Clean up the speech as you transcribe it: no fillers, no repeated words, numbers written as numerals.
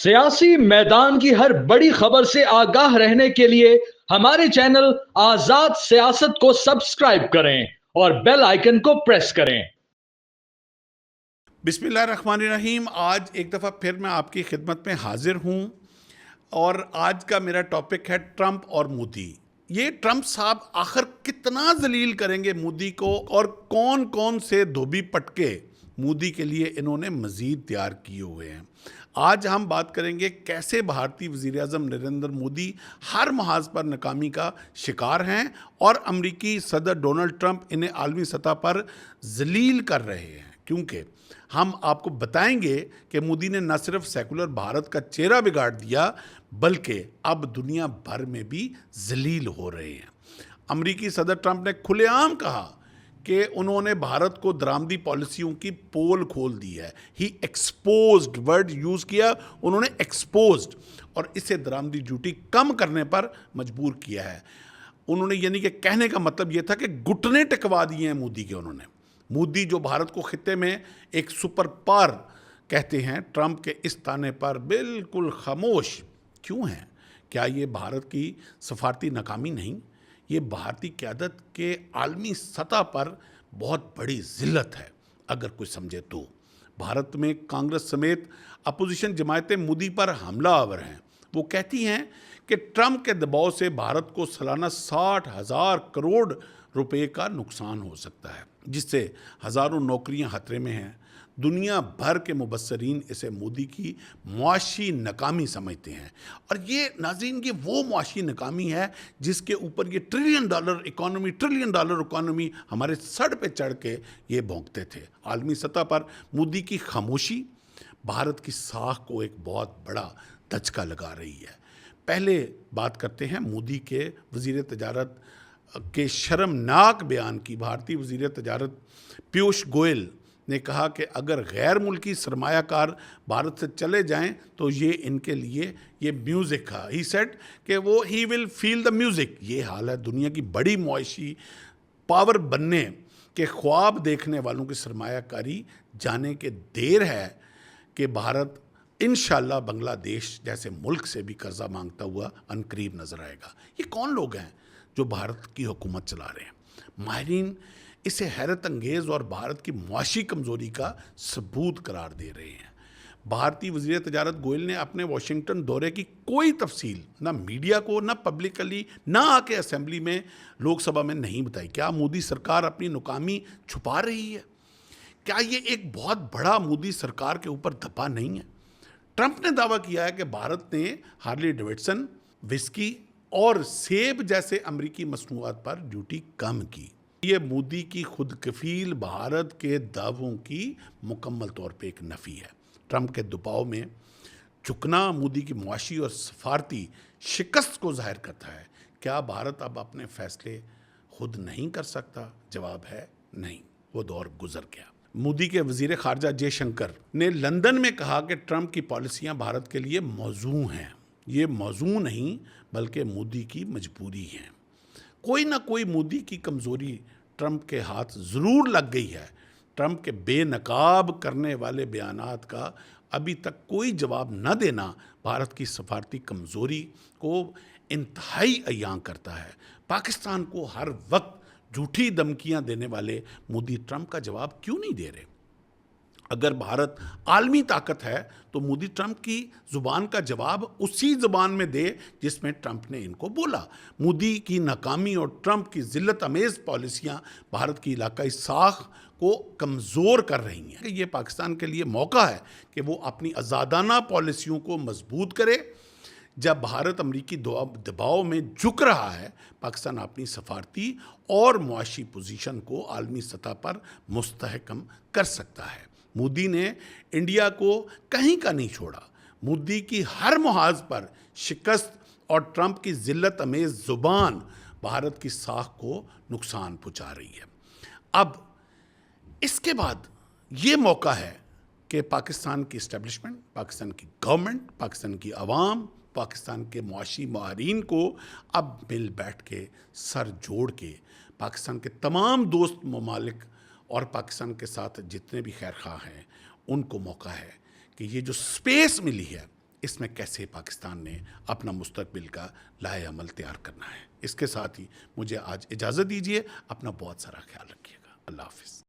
सियासी मैदान की हर बड़ी खबर से आगाह रहने के लिए हमारे चैनल आजाद सियासत को सब्सक्राइब करें और बेल आइकन को प्रेस करें। बिस्मिल्लाहिर्रहमानिर्रहीम। आज एक दफ़ा फिर मैं आपकी खिदमत में हाजिर हूँ और आज का मेरा टॉपिक है ट्रंप और मोदी। ये ट्रंप साहब आखिर कितना जलील करेंगे मोदी को, और कौन कौन से धोबी पटके मोदी के लिए इन्होंने मज़ीद तैयार किए हुए हैं। आज हम बात करेंगे कैसे भारतीय वज़ीर-ए-आज़म नरेंद्र मोदी हर महाज पर नाकामी का शिकार हैं और अमरीकी सदर डोनाल्ड ट्रंप इन्हें आलमी सतह पर जलील कर रहे हैं। क्योंकि हम आपको बताएंगे कि मोदी ने न सिर्फ सेकुलर भारत का चेहरा बिगाड़ दिया, बल्कि अब दुनिया भर में भी जलील हो रहे हैं। अमरीकी सदर ट्रंप ने खुलेआम कहा कि उन्होंने भारत को दरामदी पॉलिसियों की पोल खोल दी है। ही एक्सपोज्ड वर्ड यूज़ किया उन्होंने, एक्सपोज्ड, और इसे दरामदी ड्यूटी कम करने पर मजबूर किया है। उन्होंने यानी कि कहने का मतलब ये था कि घुटने टिकवा दिए हैं मोदी के उन्होंने। मोदी जो भारत को खित्ते में एक सुपर पावर कहते हैं, ट्रंप के इस ताने पर बिल्कुल खामोश क्यों हैं? क्या ये भारत की सफारती नाकामी नहीं? ये भारतीय क़यादत के आलमी सतह पर बहुत बड़ी ज़िल्लत है अगर कोई समझे तो। भारत में कांग्रेस समेत अपोजिशन जमायतें मोदी पर हमला आवर हैं। वो कहती हैं कि ट्रंप के दबाव से भारत को सालाना 60,000 करोड़ रुपए का नुकसान हो सकता है, जिससे हज़ारों नौकरियां खतरे में हैं। दुनिया भर के मुबस्सरीन इसे मोदी की मुआशी नाकामी समझते हैं, और ये नाज़रीन ये वो मुआशी नाकामी है जिसके ऊपर ये ट्रिलियन डॉलर इकॉनमी हमारे सर पे चढ़ के ये भौंकते थे। आलमी सतह पर मोदी की खामोशी भारत की साख को एक बहुत बड़ा धचका लगा रही है। पहले बात करते हैं मोदी के वज़ीर तजारत के शर्मनाक बयान की। भारतीय वज़ीर तजारत पीयूष गोयल ने कहा कि अगर गैर मुल्की सरमायाकार भारत से चले जाएं तो ये इनके लिए ये म्यूज़िक है। ही सेड कि वो he will feel the music. ये हाल है दुनिया की बड़ी मुआशी पावर बनने के ख्वाब देखने वालों की सरमायाकारी जाने के देर है कि भारत इंशाल्लाह बांग्लादेश जैसे मुल्क से भी कर्जा मांगता हुआ अनकरीब नज़र आएगा। ये कौन लोग हैं जो भारत की हुकूमत चला रहे हैं? माहिरीन इसे हैरत अंगेज़ और भारत की मुआशी कमज़ोरी का सबूत करार दे रहे हैं। भारतीय वज़ीर तजारत गोयल ने अपने वाशिंगटन दौरे की कोई तफसील ना मीडिया को, ना पब्लिकली, ना आके असेंबली में, लोकसभा में नहीं बताई। क्या मोदी सरकार अपनी नाकामी छुपा रही है? क्या ये एक बहुत बड़ा मोदी सरकार के ऊपर धब्बा नहीं है? ट्रंप ने दावा किया है कि भारत ने हार्ले डेविडसन, विस्की और सेब जैसे अमरीकी मसनूआत पर ड्यूटी कम की। ये मोदी की खुद कफील भारत के दावों की मुकम्मल तौर पे एक नफ़ी है। ट्रंप के दबाव में झुकना मोदी की मुआशी और सफारती शिकस्त को ज़ाहिर करता है। क्या भारत अब अपने फैसले खुद नहीं कर सकता? जवाब है नहीं, वो दौर गुजर गया। मोदी के वज़ीर ख़ारजा जयशंकर ने लंदन में कहा कि ट्रंप की पॉलिसियाँ भारत के लिए मौजू हैं। ये मौजू नहीं बल्कि मोदी की मजबूरी है। कोई ना कोई मोदी की कमज़ोरी ट्रंप के हाथ ज़रूर लग गई है। ट्रंप के बेनकाब करने वाले बयानात का अभी तक कोई जवाब न देना भारत की सफारती कमज़ोरी को इंतहाई अयां करता है। पाकिस्तान को हर वक्त झूठी धमकियां देने वाले मोदी ट्रंप का जवाब क्यों नहीं दे रहे? अगर भारत आलमी ताकत है तो मोदी ट्रंप की ज़ुबान का जवाब उसी ज़ुबान में दे जिसमें ट्रंप ने इनको बोला। मोदी की नाकामी और ट्रंप की ज़िल्लत अमेज़ पॉलिसियाँ भारत की इलाकाई साख को कमज़ोर कर रही हैं। ये पाकिस्तान के लिए मौका है कि वो अपनी आज़ादाना पॉलिसियों को मजबूत करे। जब भारत अमरीकी दबाव में झुक रहा है, पाकिस्तान अपनी सफारती और मुआशी पोजीशन को आलमी सतह पर मुस्तहकम कर सकता है। मोदी ने इंडिया को कहीं का नहीं छोड़ा। मोदी की हर मुहाज पर शिकस्त और ट्रंप की ज़िल्लत अमेज़ ज़ुबान भारत की साख को नुकसान पहुंचा रही है। अब इसके बाद ये मौका है कि पाकिस्तान की इस्टेब्लिशमेंट, पाकिस्तान की गवर्नमेंट, पाकिस्तान की आवाम, पाकिस्तान के मुआशी माहरीन को अब मिल बैठ के सर जोड़ के पाकिस्तान के तमाम दोस्त ममालिक और पाकिस्तान के साथ जितने भी खैर खा हैं उनको मौका है कि ये जो स्पेस मिली है اس میں کیسے پاکستان نے اپنا مستقبل کا لائحہ عمل تیار کرنا ہے۔ اس کے ساتھ ہی مجھے آج اجازت دیجیے، اپنا بہت سارا خیال رکھیے گا۔ اللہ حافظ۔